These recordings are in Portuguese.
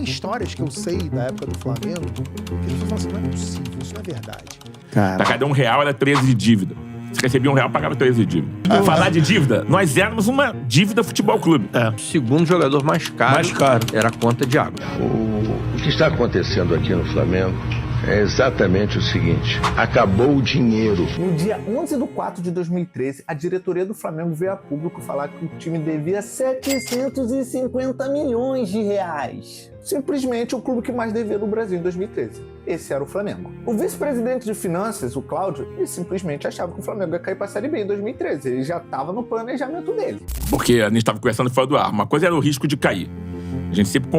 histórias que eu sei da época do Flamengo, que eles falam assim, não é possível, isso não é verdade. Pra cada R$1 era 13 de dívida. Você recebia R$1, pagava 13 de dívida. Falar de dívida, nós éramos uma dívida futebol clube. O segundo jogador mais caro era a conta de água. O que está acontecendo aqui no Flamengo é exatamente o seguinte: acabou o dinheiro. No dia 11/4/2013, a diretoria do Flamengo veio a público falar que o time devia 750 milhões de reais. Simplesmente o clube que mais devia no Brasil em 2013. Esse era o Flamengo. O vice-presidente de finanças, o Cláudio, ele simplesmente achava que o Flamengo ia cair pra Série B em 2013. Ele já estava no planejamento dele. Porque a gente estava conversando fora do ar. Uma coisa era o risco de cair. A gente sempre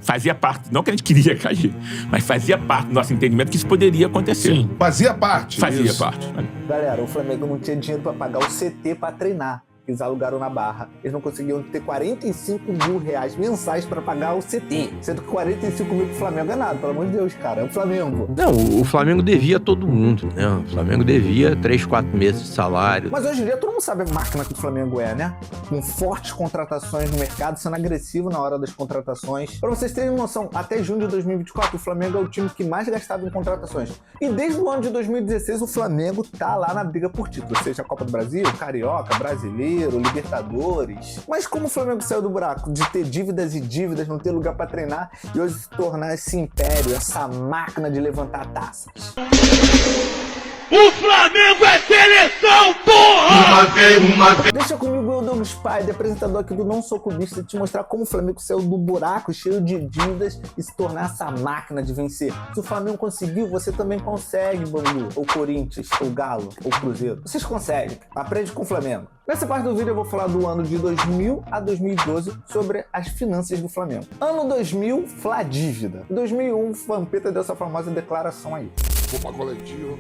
fazia parte, não que a gente queria cair, mas fazia parte do nosso entendimento que isso poderia acontecer. Sim. Fazia parte. Fazia parte. Galera, o Flamengo não tinha dinheiro pra pagar o CT pra treinar. Eles alugaram na Barra. Eles não conseguiam ter 45 mil reais mensais pra pagar o CT. Sendo que 45 mil pro Flamengo é nada, pelo amor de Deus, cara. É o Flamengo. Não, o Flamengo devia a todo mundo, né? O Flamengo devia 3, 4 meses de salário. Mas hoje em dia todo mundo sabe a máquina que o Flamengo é, né? Com fortes contratações no mercado, sendo agressivo na hora das contratações. Pra vocês terem noção, até junho de 2024, o Flamengo é o time que mais gastava em contratações. E desde o ano de 2016, o Flamengo tá lá na briga por título. Seja a Copa do Brasil, Carioca, Brasileiro, Libertadores. Mas como o Flamengo saiu do buraco de ter dívidas e dívidas, não ter lugar pra treinar e hoje se tornar esse império, essa máquina de levantar taças? O Flamengo é seleção, porra! Deixa comigo o Douglas Spider, apresentador aqui do Não Sou Clubista, te mostrar como o Flamengo saiu do buraco cheio de dívidas e se tornar essa máquina de vencer. Se o Flamengo conseguiu, você também consegue, Bangu, ou Corinthians, ou Galo, ou Cruzeiro. Vocês conseguem. Aprende com o Flamengo. Nessa parte do vídeo eu vou falar do ano de 2000 a 2012 sobre as finanças do Flamengo. Ano 2000, Fla Dívida. Em 2001, Vampeta deu essa famosa declaração aí. Vou pra coletiva.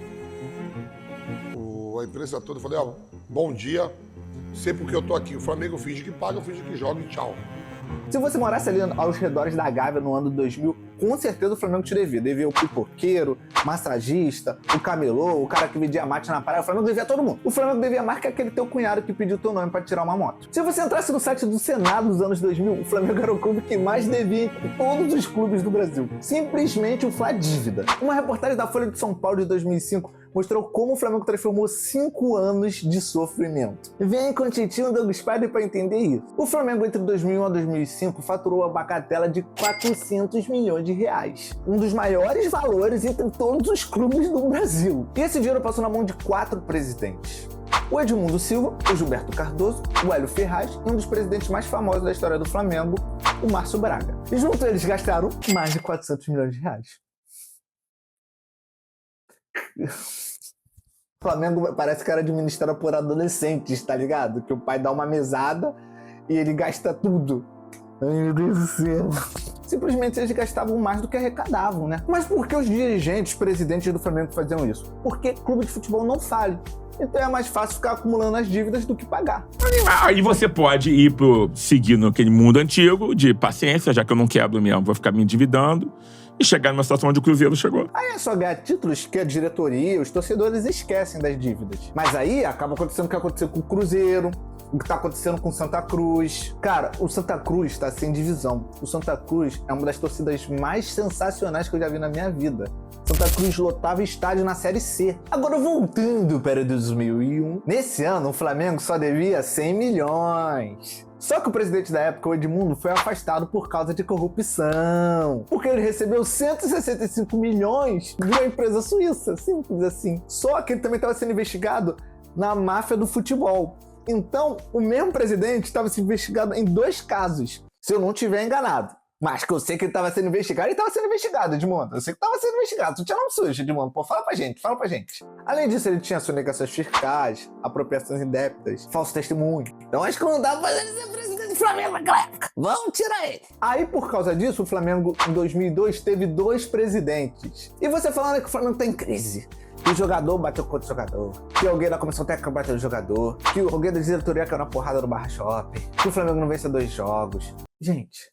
A imprensa toda, eu falei, ó, bom dia, sei porque eu tô aqui. O Flamengo finge que paga, eu finge que joga e tchau. Se você morasse ali aos redores da Gávea no ano 2000, com certeza o Flamengo te devia. Devia o pipoqueiro, massagista, o camelô, o cara que vendia mate na praia. O Flamengo devia a todo mundo. O Flamengo devia mais que aquele teu cunhado que pediu teu nome pra tirar uma moto. Se você entrasse no site do Senado dos anos 2000, o Flamengo era o clube que mais devia entre todos os clubes do Brasil. Simplesmente o Fla Dívida. Uma reportagem da Folha de São Paulo de 2005 mostrou como o Flamengo transformou 5 anos de sofrimento. Vem com o Titinho Douglas Spider para entender isso. O Flamengo entre 2001 a 2005 faturou a bagatela de 400 milhões de reais. Um dos maiores valores entre todos os clubes do Brasil. E esse dinheiro passou na mão de 4 presidentes. O Edmundo Silva, o Gilberto Cardoso, o Hélio Ferraz e um dos presidentes mais famosos da história do Flamengo, o Márcio Braga. E junto eles gastaram mais de 400 milhões de reais. O Flamengo parece que era administrado por adolescentes, tá ligado? Que o pai dá uma mesada e ele gasta tudo. Ai, meu Deus do céu. Simplesmente eles gastavam mais do que arrecadavam, né? Mas por que os dirigentes, presidentes do Flamengo faziam isso? Porque clube de futebol não fale. Então é mais fácil ficar acumulando as dívidas do que pagar. Aí você pode ir seguir naquele mundo antigo de paciência, já que eu não quebro mesmo, vou ficar me endividando. E chegar numa situação onde o Cruzeiro chegou. Aí é só ganhar títulos que a diretoria, os torcedores esquecem das dívidas. Mas aí acaba acontecendo o que aconteceu com o Cruzeiro, o que tá acontecendo com o Santa Cruz. Cara, o Santa Cruz tá sem divisão. O Santa Cruz é uma das torcidas mais sensacionais que eu já vi na minha vida. Santa Cruz lotava estádio na Série C. Agora voltando para 2001, nesse ano o Flamengo só devia 100 milhões. Só que o presidente da época, o Edmundo, foi afastado por causa de corrupção. Porque ele recebeu 165 milhões de uma empresa suíça, simples assim. Só que ele também estava sendo investigado na máfia do futebol. Então, o mesmo presidente estava sendo investigado em 2 casos, se eu não estiver enganado. Mas que eu sei que ele estava sendo investigado, ele estava sendo investigado, Edmundo. Eu sei que estava sendo investigado. Tu tinha nome sujo, Edmundo. Pô, fala pra gente. Além disso, ele tinha sonegações fiscais, apropriações indébitas, falso testemunho. Então acho que não dava pra ele ser presidente do Flamengo naquela época. Vamos tirar ele. Aí, por causa disso, o Flamengo, em 2002, teve 2 presidentes. E você falando que o Flamengo tá em crise. Que o jogador bateu contra o jogador, que alguém da comissão técnica bateu no jogador, que alguém da diretoria caiu na porrada no Barra Shopping, que o Flamengo não vence 2 jogos. Gente,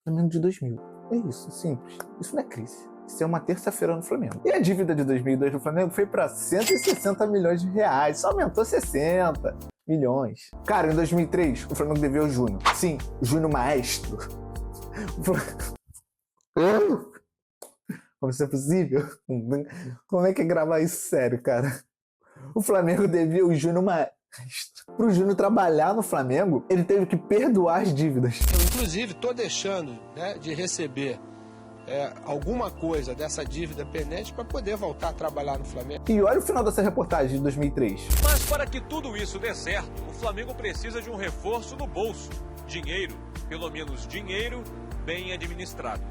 Flamengo de 2000. É isso, simples. Isso não é crise. Isso é uma terça-feira no Flamengo. E a dívida de 2002 do Flamengo foi para 160 milhões de reais. Só aumentou 60 milhões. Cara, em 2003, o Flamengo devia ao Júnior. Sim, o Júnior Maestro. Como isso é possível? Como é que é gravar isso sério, cara? O Flamengo devia o Júnior Maestro. Pro Júnior trabalhar no Flamengo, ele teve que perdoar as dívidas. Eu, inclusive, tô deixando, né, de receber alguma coisa dessa dívida pendente para poder voltar a trabalhar no Flamengo. E olha o final dessa reportagem de 2003. Mas para que tudo isso dê certo, o Flamengo precisa de um reforço no bolso. Dinheiro, pelo menos dinheiro, bem administrado.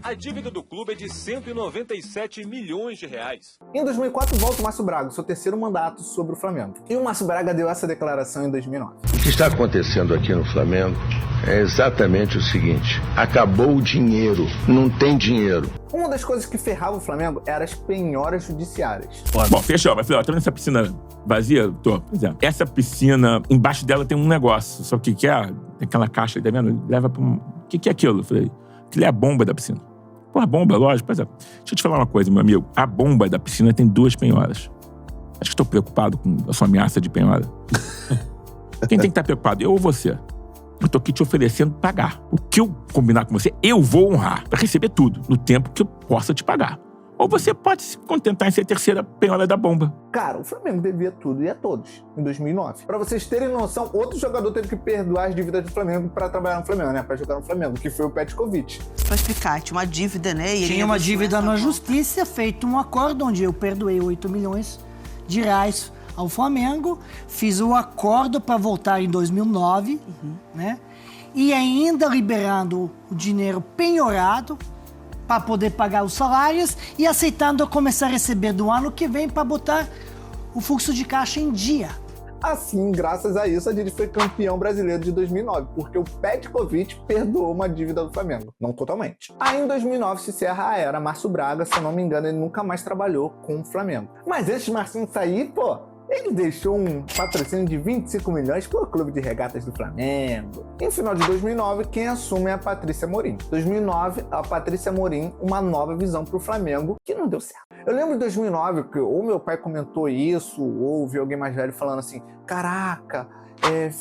A dívida do clube é de 197 milhões de reais. Em 2004 volta o Márcio Braga, seu terceiro mandato sobre o Flamengo. E o Márcio Braga deu essa declaração em 2009. O que está acontecendo aqui no Flamengo é exatamente o seguinte: acabou o dinheiro, não tem dinheiro. Uma das coisas que ferrava o Flamengo eram as penhoras judiciárias. Bom, fechou. Mas, tá vendo essa piscina vazia? Tô, por exemplo. Essa piscina, embaixo dela tem um negócio. Só que é aquela caixa, tá vendo? Leva pra um... O que é aquilo? Eu falei, aquilo é a bomba da piscina. Pô, a bomba, lógico. Pois é. Deixa eu te falar uma coisa, meu amigo. A bomba da piscina tem 2 penhoras. Acho que estou preocupado com a sua ameaça de penhora. Quem tem que estar preocupado? Eu ou você? Eu tô aqui te oferecendo pagar. O que eu combinar com você, eu vou honrar pra receber tudo, no tempo que eu possa te pagar. Ou você pode se contentar em ser a terceira penhora da bomba. Cara, o Flamengo devia tudo e a todos, em 2009. Pra vocês terem noção, outro jogador teve que perdoar as dívidas do Flamengo pra trabalhar no Flamengo, né? Pra jogar no Flamengo, que foi o Petkovic. Pra explicar, tinha uma dívida, né? E tinha uma dívida na justiça, feito um acordo onde eu perdoei 8 milhões de reais ao Flamengo, fiz o acordo para voltar em 2009, né? E ainda liberando o dinheiro penhorado para poder pagar os salários e aceitando eu começar a receber do ano que vem para botar o fluxo de caixa em dia. Assim, graças a isso, a gente foi campeão brasileiro de 2009, porque o Petkovic perdoou uma dívida do Flamengo. Não totalmente. Aí, em 2009, se encerra a era Márcio Braga. Se eu não me engano, ele nunca mais trabalhou com o Flamengo. Mas antes de Marcinho sair, ele deixou um patrocínio de 25 milhões para o Clube de Regatas do Flamengo. E no final de 2009, quem assume é a Patrícia Amorim. 2009, a Patrícia Amorim, uma nova visão para o Flamengo, que não deu certo. Eu lembro de 2009 que ou meu pai comentou isso, ou ouvi alguém mais velho falando assim, caraca,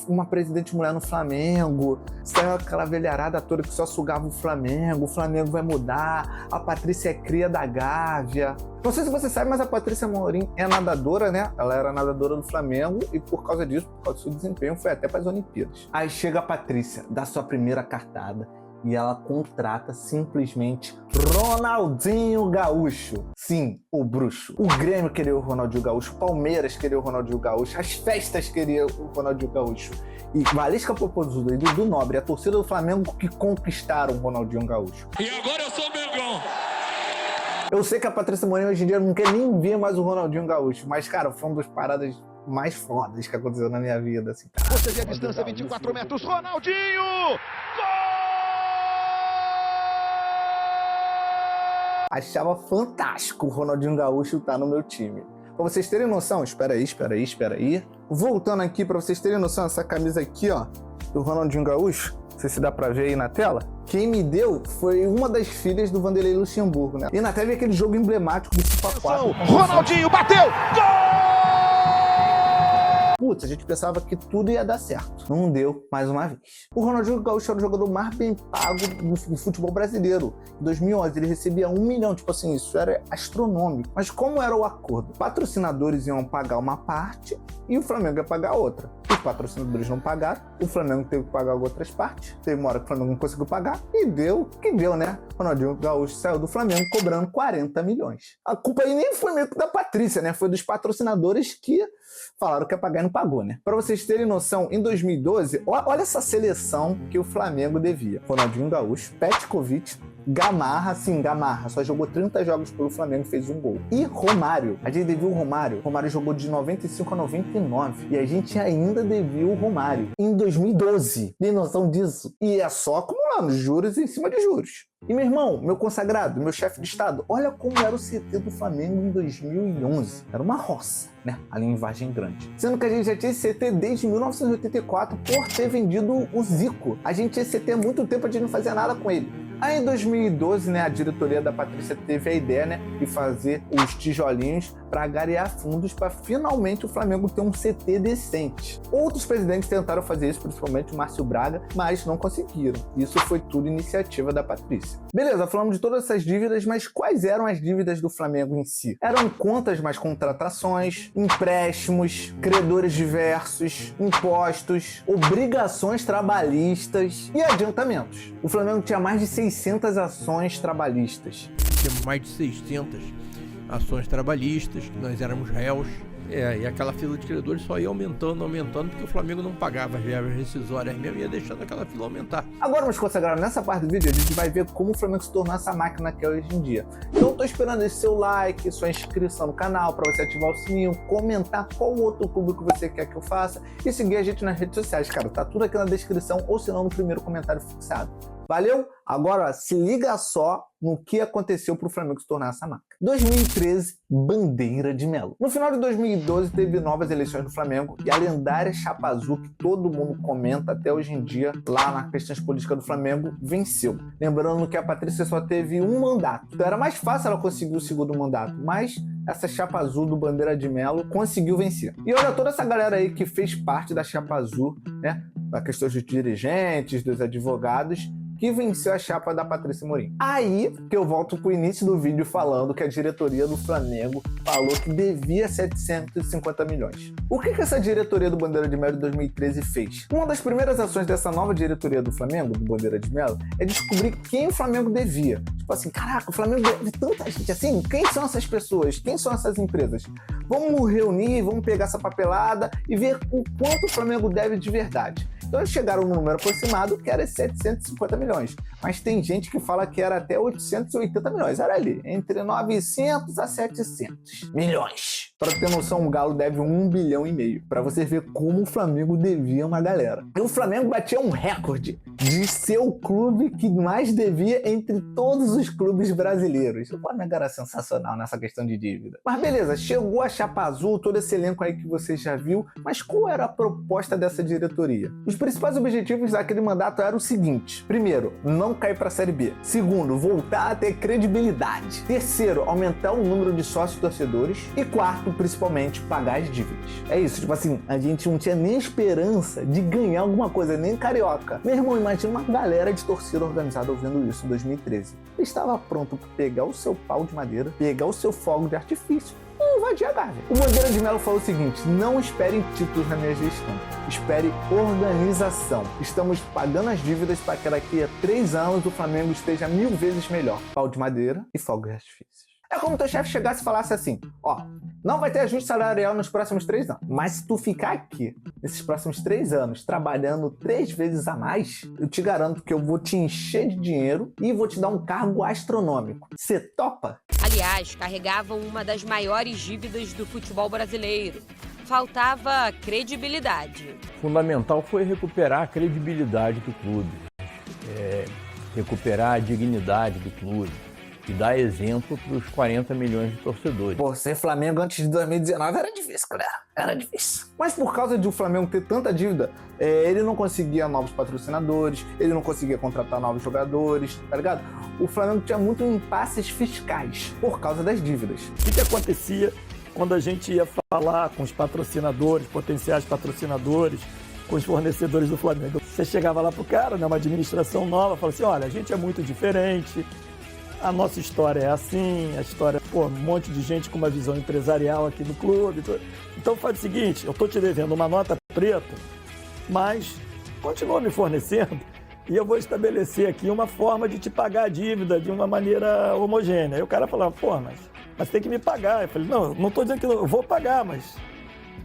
uma presidente mulher no Flamengo, saiu aquela velharada toda que só sugava o Flamengo vai mudar, a Patrícia é cria da Gávea. Não sei se você sabe, mas a Patrícia Amorim é nadadora, né? Ela era nadadora do Flamengo e por causa disso, por causa do seu desempenho, foi até para as Olimpíadas. Aí chega a Patrícia, dá sua primeira cartada e ela contrata simplesmente Ronaldinho Gaúcho. Sim, o bruxo. O Grêmio queria o Ronaldinho Gaúcho, o Palmeiras queria o Ronaldinho Gaúcho, as festas queriam o Ronaldinho Gaúcho. E Valesca Popozuda e Dudu Nobre, a torcida do Flamengo que conquistaram o Ronaldinho Gaúcho. E agora eu sou o Mengão. Eu sei que a Patrícia Amorim hoje em dia não quer nem ver mais o Ronaldinho Gaúcho, mas, cara, foi uma das paradas mais fodas que aconteceu na minha vida, assim, cara. Você vê a distância, 24 metros, Ronaldinho! Achava fantástico o Ronaldinho Gaúcho estar no meu time. Pra vocês terem noção, espera aí. Voltando aqui, pra vocês terem noção, essa camisa aqui, ó, do Ronaldinho Gaúcho, não sei se dá pra ver aí na tela. Quem me deu foi uma das filhas do Vanderlei Luxemburgo, né? E na tela aquele jogo emblemático do FIFA 4. Ronaldinho bateu! Gol! Putz, a gente pensava que tudo ia dar certo. Não deu, mais uma vez. O Ronaldinho Gaúcho era o jogador mais bem pago do futebol brasileiro. Em 2011, ele recebia 1 milhão. Tipo assim, isso era astronômico. Mas como era o acordo? Patrocinadores iam pagar uma parte e o Flamengo ia pagar outra. Os patrocinadores não pagaram, o Flamengo teve que pagar outras partes. Teve uma hora que o Flamengo não conseguiu pagar e deu o que deu, né? O Ronaldinho Gaúcho saiu do Flamengo cobrando 40 milhões. A culpa aí nem foi meio que da Patrícia, né? Foi dos patrocinadores que falaram que ia pagar e não pagou, né? Pra vocês terem noção, em 2012, olha essa seleção que o Flamengo devia. Ronaldinho Gaúcho, Petkovic, Gamarra, só jogou 30 jogos pelo Flamengo e fez 1 gol. E Romário, a gente devia o Romário. Romário jogou de 95 a 99 e a gente ainda devia o Romário em 2012. Tem noção disso? E é só acumulando juros em cima de juros. E meu irmão, meu consagrado, meu chefe de estado, olha como era o CT do Flamengo em 2011. Era uma roça, né? Ali em Vargem Grande. Sendo que a gente já tinha esse CT desde 1984 por ter vendido o Zico. A gente tinha esse CT há muito tempo, a gente não fazia nada com ele. Aí em 2012, né, a diretoria da Patrícia teve a ideia, né, de fazer os tijolinhos para angariar fundos para finalmente o Flamengo ter um CT decente. Outros presidentes tentaram fazer isso, principalmente o Márcio Braga, mas não conseguiram. Isso foi tudo iniciativa da Patrícia. Beleza, falamos de todas essas dívidas, mas quais eram as dívidas do Flamengo em si? Eram contas mais contratações, empréstimos, credores diversos, impostos, obrigações trabalhistas e adiantamentos. O Flamengo tinha mais de 600 ações trabalhistas. Temos mais de 600 ações trabalhistas, nós éramos réus. E aquela fila de credores só ia aumentando, porque o Flamengo não pagava as verbas rescisórias mesmo, ia deixando aquela fila aumentar. Agora, meus consagrados, nessa parte do vídeo a gente vai ver como o Flamengo se tornou essa máquina que é hoje em dia. Então eu tô esperando esse seu like, sua inscrição no canal, para você ativar o sininho, comentar qual outro clube que você quer que eu faça e seguir a gente nas redes sociais, cara. Tá tudo aqui na descrição ou se não no primeiro comentário fixado. Valeu? Agora, ó, se liga só no que aconteceu para o Flamengo se tornar essa marca. 2013, bandeira de Melo. No final de 2012, teve novas eleições do Flamengo e a lendária Chapa Azul, que todo mundo comenta até hoje em dia, lá nas questões políticas do Flamengo, venceu. Lembrando que a Patrícia só teve um mandato. Então era mais fácil ela conseguir o segundo mandato, mas essa Chapa Azul do Bandeira de Melo conseguiu vencer. E olha toda essa galera aí que fez parte da Chapa Azul, né? Da questão dos dirigentes, dos advogados, que venceu a chapa da Patrícia Morim. Aí que eu volto pro início do vídeo falando que a diretoria do Flamengo falou que devia 750 milhões. O que essa diretoria do Bandeira de Melo de 2013 fez? Uma das primeiras ações dessa nova diretoria do Flamengo, do Bandeira de Melo, é descobrir quem o Flamengo devia. Tipo assim, caraca, o Flamengo deve tanta gente assim, quem são essas pessoas? Quem são essas empresas? Vamos reunir, vamos pegar essa papelada e ver o quanto o Flamengo deve de verdade. Então eles chegaram no número aproximado, que era 750 milhões. Mas tem gente que fala que era até 880 milhões. Olha ali, entre 900 a 700 milhões. Para ter noção, o Galo deve 1,5 bilhão. Para você ver como o Flamengo devia uma galera. E o Flamengo batia um recorde de ser o clube que mais devia entre todos os clubes brasileiros. O Flamengo era sensacional nessa questão de dívida. Mas beleza, chegou a Chapa Azul, todo esse elenco aí que você já viu. Mas qual era a proposta dessa diretoria? Os principais objetivos daquele mandato eram o seguinte: primeiro, não cair para a Série B. Segundo, voltar a ter credibilidade. Terceiro, aumentar o número de sócios torcedores. E quarto, principalmente, pagar as dívidas. É isso, tipo assim, a gente não tinha nem esperança de ganhar alguma coisa, nem carioca. Meu irmão, imagina uma galera de torcida organizada ouvindo isso em 2013. Ele estava pronto para pegar o seu pau de madeira, pegar o seu fogo de artifício e invadir a Gávea. O Bandeira de Melo falou o seguinte: não esperem títulos na minha gestão, espere organização. Estamos pagando as dívidas para que daqui a 3 anos o Flamengo esteja 1000 vezes melhor. Pau de madeira e fogo de artifícios. É como teu chefe chegasse e falasse assim: ó, não vai ter ajuste salarial nos próximos 3 anos. Mas se tu ficar aqui, nesses próximos 3 anos, trabalhando 3 vezes a mais, eu te garanto que eu vou te encher de dinheiro e vou te dar um cargo astronômico. Você topa? Aliás, carregavam uma das maiores dívidas do futebol brasileiro. Faltava credibilidade. Fundamental foi recuperar a credibilidade do clube, recuperar a dignidade do clube e dar exemplo para os 40 milhões de torcedores. Pô, ser Flamengo antes de 2019 era difícil, galera. Era difícil. Mas por causa de o Flamengo ter tanta dívida, ele não conseguia novos patrocinadores, ele não conseguia contratar novos jogadores, tá ligado? O Flamengo tinha muitos impasses fiscais por causa das dívidas. O que acontecia quando a gente ia falar com os patrocinadores, potenciais patrocinadores, com os fornecedores do Flamengo? Você chegava lá pro cara, né, uma administração nova, falava assim: olha, a gente é muito diferente, a nossa história é assim, a história, pô, um monte de gente com uma visão empresarial aqui no clube. Então faz o seguinte: eu tô te devendo uma nota preta, mas continua me fornecendo e eu vou estabelecer aqui uma forma de te pagar a dívida de uma maneira homogênea. Aí o cara falava: pô, mas tem que me pagar. Eu falei: não tô dizendo que eu vou pagar, mas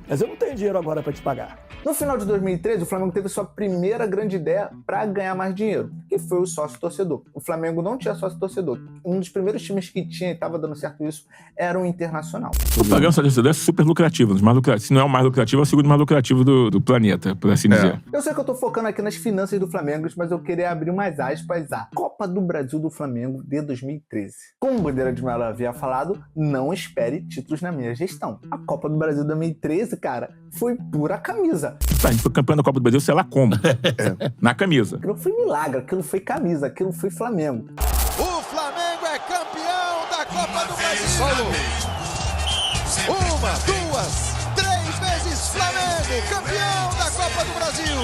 eu não tenho dinheiro agora para te pagar. No final de 2013, o Flamengo teve sua primeira grande ideia para ganhar mais dinheiro, que foi o sócio-torcedor. O Flamengo não tinha sócio-torcedor. Um dos primeiros times que tinha e estava dando certo isso era o Internacional. O programa sócio-torcedor é super lucrativo. Se não é o mais lucrativo, é o segundo mais lucrativo do planeta, por assim dizer. Eu sei que eu tô focando aqui nas finanças do Flamengo, mas eu queria abrir mais aspas à Copa do Brasil do Flamengo de 2013. Como o Bandeira de Melo havia falado, não espere títulos na minha gestão. A Copa do Brasil de 2013, cara, foi pura camisa. A gente foi campeão da Copa do Brasil, sei lá como. Na camisa. Aquilo foi milagre, aquilo foi camisa, aquilo foi Flamengo. O Flamengo é campeão da Copa do Brasil. 1, 2, 3 vezes Flamengo, campeão da Copa do Brasil.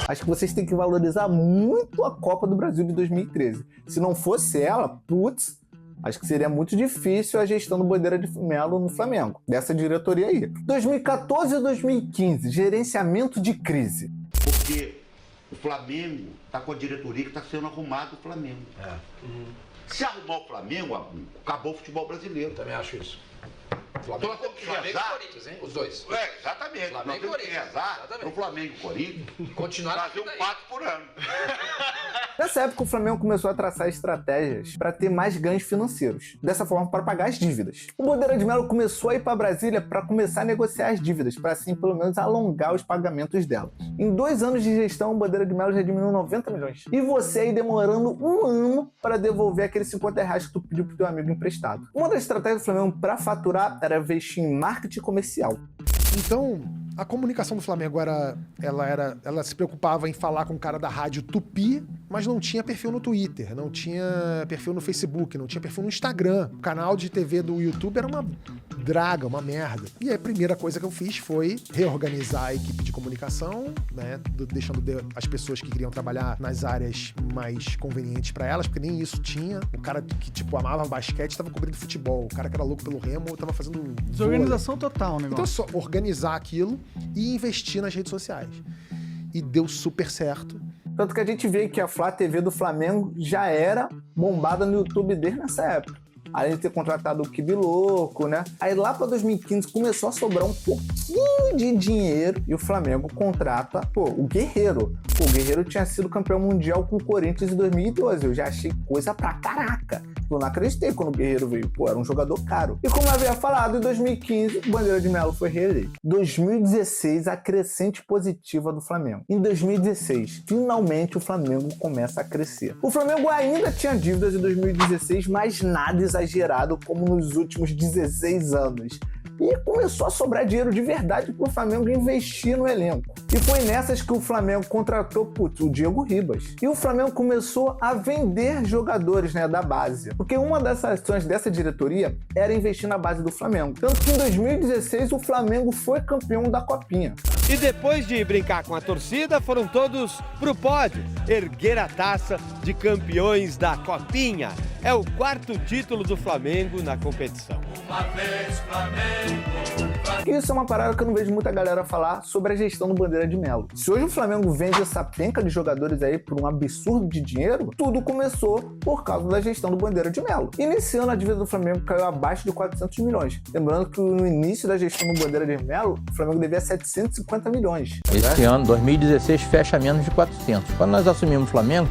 Acho que vocês têm que valorizar muito a Copa do Brasil de 2013. Se não fosse ela, putz, acho que seria muito difícil a gestão do Bandeira de Melo no Flamengo, dessa diretoria aí. 2014 e 2015, gerenciamento de crise. Porque o Flamengo está com a diretoria que está sendo arrumado o Flamengo. Se arrumar o Flamengo, acabou o futebol brasileiro. Também acho isso. Flamengo, então nós temos que Flamengo e Corinthians, hein? Os dois. Exatamente. Flamengo nós temos que rezar pro Flamengo e Corinthians continuar fazer um 4 por ano. Nessa época, o Flamengo começou a traçar estratégias para ter mais ganhos financeiros. Dessa forma, para pagar as dívidas. O Bandeira de Melo começou a ir para Brasília para começar a negociar as dívidas, para assim, pelo menos, alongar os pagamentos delas. Em 2 anos de gestão, o Bandeira de Melo já diminuiu 90 milhões. E você aí demorando 1 ano para devolver aqueles 50 reais que tu pediu pro teu amigo emprestado. Uma das estratégias do Flamengo para faturar era investir em marketing comercial. Então, a comunicação do Flamengo ela se preocupava em falar com o cara da rádio Tupi, mas não tinha perfil no Twitter, não tinha perfil no Facebook, não tinha perfil no Instagram. O canal de TV do YouTube era uma draga, uma merda. E aí a primeira coisa que eu fiz foi reorganizar a equipe de comunicação, né, deixando as pessoas que queriam trabalhar nas áreas mais convenientes pra elas, porque nem isso tinha. O cara que, tipo, amava basquete tava cobrindo futebol. O cara que era louco pelo Remo tava fazendo Desorganização total, né? Então é só organizar aquilo e investir nas redes sociais. E deu super certo. Tanto que a gente vê que a Flá TV do Flamengo já era bombada no YouTube desde nessa época. Além de ter contratado o Kibi Louco, né? Aí lá pra 2015 começou a sobrar um pouquinho de dinheiro e o Flamengo contrata, o Guerreiro. O Guerreiro tinha sido campeão mundial com o Corinthians em 2012. Eu já achei coisa pra caraca. Eu não acreditei quando o Guerreiro veio. Era um jogador caro. E como eu havia falado, em 2015, o Bandeira de Melo foi reeleito. 2016, a crescente positiva do Flamengo. Em 2016, finalmente o Flamengo começa a crescer. O Flamengo ainda tinha dívidas em 2016, mas nada exagerado como nos últimos 16 anos. E começou a sobrar dinheiro de verdade para o Flamengo investir no elenco. E foi nessas que o Flamengo contratou o Diego Ribas. E o Flamengo começou a vender jogadores, né, da base. Porque uma das ações dessa diretoria era investir na base do Flamengo. Tanto que em 2016 o Flamengo foi campeão da Copinha. E depois de brincar com a torcida, foram todos pro pódio, erguer a taça de campeões da Copinha. É o 4º título do Flamengo na competição. Uma vez Flamengo. Isso é uma parada que eu não vejo muita galera falar sobre a gestão do Bandeira de Melo. Se hoje o Flamengo vende essa penca de jogadores aí por um absurdo de dinheiro, tudo começou por causa da gestão do Bandeira de Melo. E nesse ano a dívida do Flamengo caiu abaixo de 400 milhões. Lembrando que no início da gestão do Bandeira de Melo, o Flamengo devia 750 milhões. Esse ano, 2016, fecha menos de 400. Quando nós assumimos o Flamengo,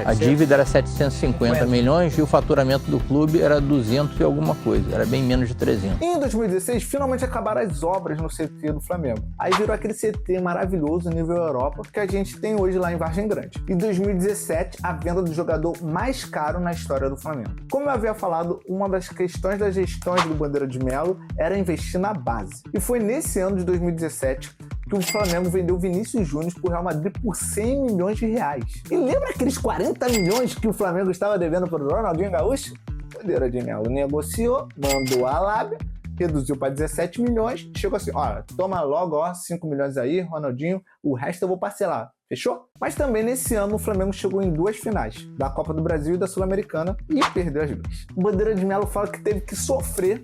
a dívida era 750 milhões e o faturamento do clube era 200 e alguma coisa, era bem menos de 300. E em 2016, finalmente acabaram as obras no CT do Flamengo. Aí virou aquele CT maravilhoso nível Europa que a gente tem hoje lá em Vargem Grande. Em 2017, a venda do jogador mais caro na história do Flamengo. Como eu havia falado, uma das questões das gestões do Bandeira de Melo era investir na base. E foi nesse ano de 2017 que o Flamengo vendeu Vinícius Júnior pro Real Madrid por 100 milhões de reais. E lembra aqueles 40 milhões que o Flamengo estava devendo pro Ronaldinho Gaúcho? O Bandeira de Melo negociou, mandou a lábia, reduziu para 17 milhões, chegou assim, olha, toma logo, 5 milhões aí, Ronaldinho, o resto eu vou parcelar. Fechou? Mas também nesse ano o Flamengo chegou em 2 finais, da Copa do Brasil e da Sul-Americana, e perdeu as duas. O Bandeira de Melo fala que teve que sofrer,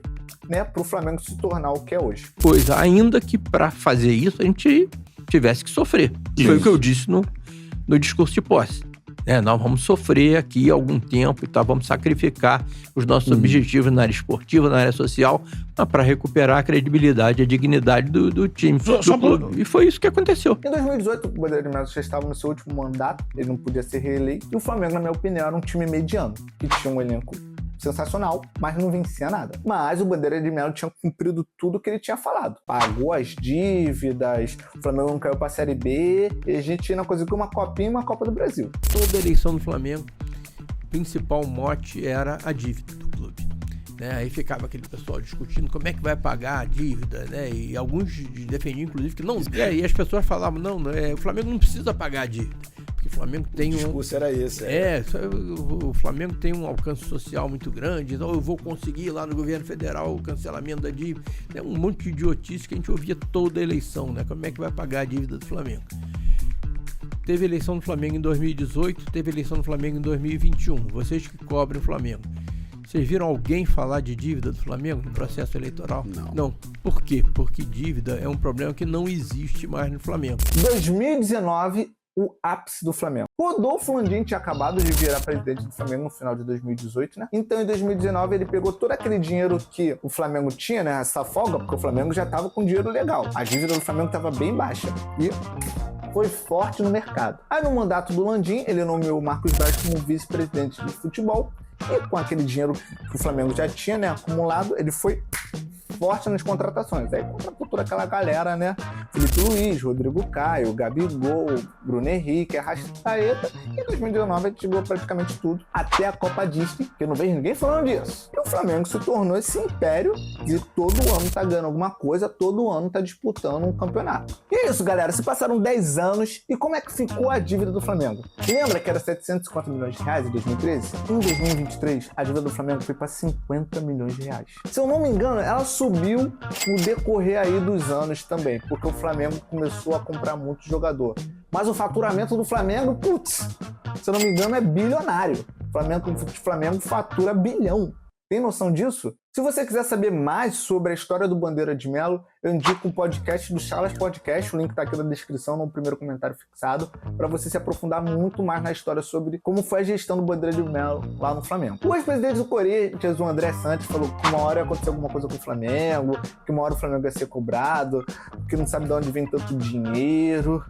né, para o Flamengo se tornar o que é hoje. Pois, ainda que para fazer isso a gente tivesse que sofrer. Isso. Foi o que eu disse no discurso de posse. Nós vamos sofrer aqui algum tempo e tal, vamos sacrificar os nossos objetivos na área esportiva, na área social, para recuperar a credibilidade e a dignidade do time, do clube. E foi isso que aconteceu. Em 2018, o Bandeira de Melo já estava no seu último mandato, ele não podia ser reeleito, e o Flamengo, na minha opinião, era um time mediano, que tinha um elenco sensacional, mas não vencia nada. Mas o Bandeira de Melo tinha cumprido tudo que ele tinha falado. Pagou as dívidas, o Flamengo não caiu pra Série B, e a gente ainda conseguiu uma Copinha e uma Copa do Brasil. Toda eleição do Flamengo, o principal mote era a dívida do clube. Aí ficava aquele pessoal discutindo como é que vai pagar a dívida, né? E alguns defendiam, inclusive, que não. E as pessoas falavam, não, o Flamengo não precisa pagar a dívida. Porque Flamengo tem O discurso era esse. o Flamengo tem um alcance social muito grande, então eu vou conseguir lá no governo federal o cancelamento da dívida. É um monte de idiotice que a gente ouvia toda a eleição, né? Como é que vai pagar a dívida do Flamengo? Teve eleição do Flamengo em 2018, teve eleição do Flamengo em 2021. Vocês que cobrem o Flamengo, vocês viram alguém falar de dívida do Flamengo no processo eleitoral? Não. Por quê? Porque dívida é um problema que não existe mais no Flamengo. 2019, o ápice do Flamengo. Rodolfo Landim tinha acabado de virar presidente do Flamengo no final de 2018, né? Então, em 2019, ele pegou todo aquele dinheiro que o Flamengo tinha, né? Essa folga, porque o Flamengo já estava com dinheiro legal. A dívida do Flamengo estava bem baixa. E foi forte no mercado. Aí, no mandato do Landim, ele nomeou o Marcos Braz como vice-presidente de futebol. E com aquele dinheiro que o Flamengo já tinha, né, acumulado, ele foi forte nas contratações. Aí contratou toda aquela galera, né? Felipe Luiz, Rodrigo Caio, Gabigol, Bruno Henrique, Arrascaeta. E em 2019 ele chegou praticamente tudo, até a Copa Disney, que eu não vejo ninguém falando disso. E o Flamengo se tornou esse império de todo ano tá ganhando alguma coisa, todo ano tá disputando um campeonato. E é isso, galera. Se passaram 10 anos, e como é que ficou a dívida do Flamengo? Lembra que era 750 milhões de reais em 2013? Em 2023, a dívida do Flamengo foi para 50 milhões de reais. Se eu não me engano, ela subiu no decorrer aí dos anos também, porque o Flamengo começou a comprar muito jogador. Mas o faturamento do Flamengo, putz, se eu não me engano, é bilionário. O Flamengo fatura bilhão. Tem noção disso? Se você quiser saber mais sobre a história do Bandeira de Melo, eu indico um podcast do Charlas Podcast, o link tá aqui na descrição, no primeiro comentário fixado, para você se aprofundar muito mais na história sobre como foi a gestão do Bandeira de Melo lá no Flamengo. O ex-presidente do Corinthians, o André Santos, falou que uma hora ia acontecer alguma coisa com o Flamengo, que uma hora o Flamengo ia ser cobrado, que não sabe de onde vem tanto dinheiro.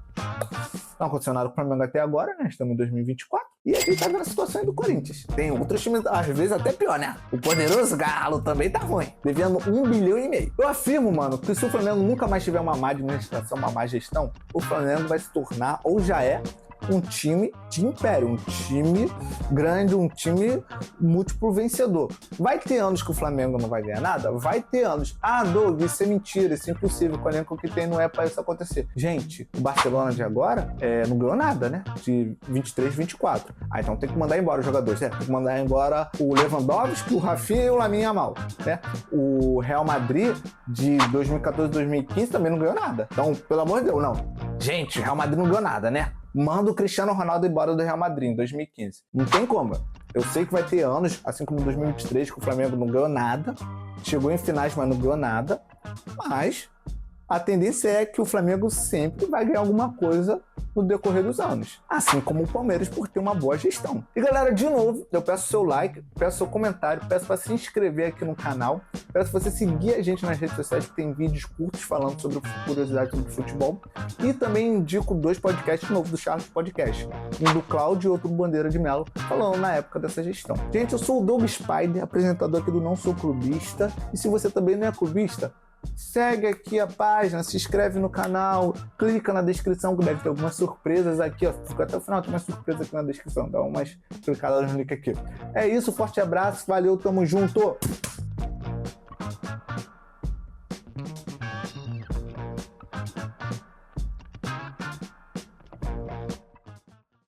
Não aconteceu nada com o Flamengo até agora, né? Estamos em 2024. E a gente tá vendo a situação do Corinthians. Tem outros times, às vezes, até pior, né? O poderoso Galo também tá ruim, devendo 1,5 bilhão. Eu afirmo, mano, que se o Flamengo nunca mais tiver uma má administração, uma má gestão, o Flamengo vai se tornar, ou já é, um time de império, um time grande, um time múltiplo vencedor. Vai ter anos que o Flamengo não vai ganhar nada? Vai ter anos. Ah, Doug, isso é mentira, isso é impossível, com o elenco que tem não é pra isso acontecer. Gente, o Barcelona de agora não ganhou nada, né? De 23, 24. Ah, então tem que mandar embora os jogadores, né? Tem que mandar embora o Lewandowski, o Rafinha e o Lamine Yamal, né? O Real Madrid de 2014, 2015 também não ganhou nada. Então, pelo amor de Deus, não. Gente, o Real Madrid não ganhou nada, né? Manda o Cristiano Ronaldo embora do Real Madrid em 2015. Não tem como. Eu sei que vai ter anos, assim como em 2023, que o Flamengo não ganhou nada. Chegou em finais, mas não ganhou nada. Mas a tendência é que o Flamengo sempre vai ganhar alguma coisa no decorrer dos anos. Assim como o Palmeiras, por ter uma boa gestão. E galera, de novo, eu peço seu like, peço seu comentário, peço para se inscrever aqui no canal, peço você seguir a gente nas redes sociais, que tem vídeos curtos falando sobre curiosidades sobre futebol. E também indico 2 podcasts novos do Charlas Podcast. Um do Cláudio e outro do Bandeira de Melo, falando na época dessa gestão. Gente, eu sou o Doug Spider, apresentador aqui do Não Sou Clubista. E se você também não é clubista, segue aqui a página, se inscreve no canal, clica na descrição que deve ter algumas surpresas aqui, ó. Fica até o final, tem uma surpresa aqui na descrição, dá umas clicadas no link aqui. É isso, forte abraço, valeu, tamo junto!